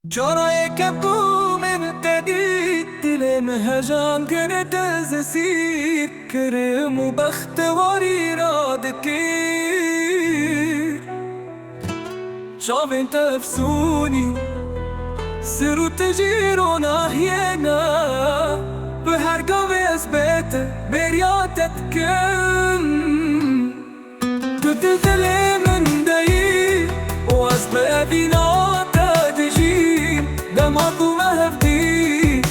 جرأيك ابو من تديد دلم هجان قرد زسير كرم وبخت وريرادكير شافين تفسوني سرو تجيرونا هينا بهر قوي اثبت برياتتكم تدلي من داي واسبق بينا تدجي دماغو مهفدي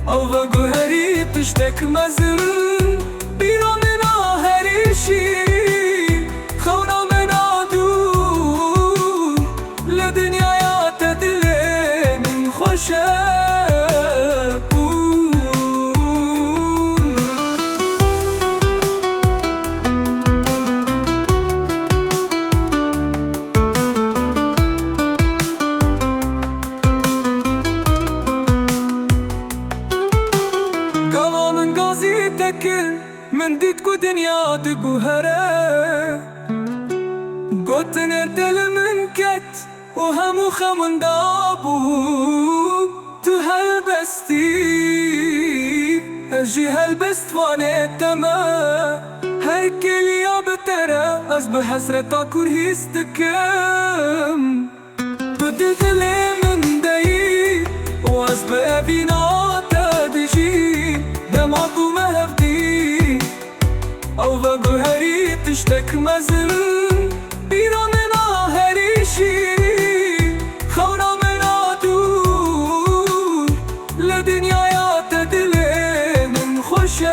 او بقو هريب تشتك مزل بيرو منا هريشي خونا منا دور لدنيا يا تدلي من خوشك من ديتكو دنيا دقو هره قوتن الدل من كت وهمو خمن دابو تو هلبستي اجي هلبست واني تما هيكل يا بترى از بحسرتا كرهيستكم بدلي من داي واز بابينا تدجي دماغو مهفدي او بقو هري تشتك مزل بيرا منا هريشي خورا منا دور لدنيا يا تدلي من خوشكون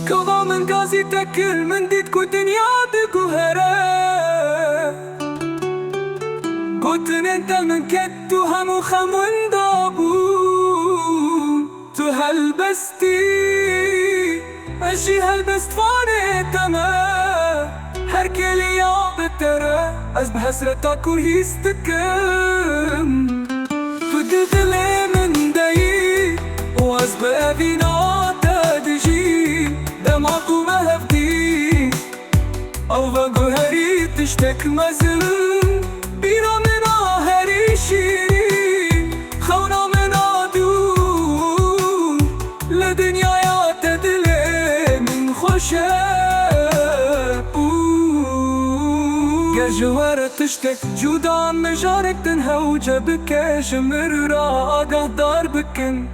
كوضا من قاسي تكل من ديتكو دنيا دقو هره قوتن انت من كتو همو خمون دابون تو هلبستي اشي هلبست فاني تما هر كلي يا بترى از بحسرتا كرهيستكم تدلي من داي واز بابينا تدجي دماغو مهفدي او بقو هري تشتك مزل بيرا منا هريشي خونا منا دور لدنيا يا تدلي من خوشك جوارة تشتك جودان مجارك تنهوجة بكاش مرة آقاه دار بكن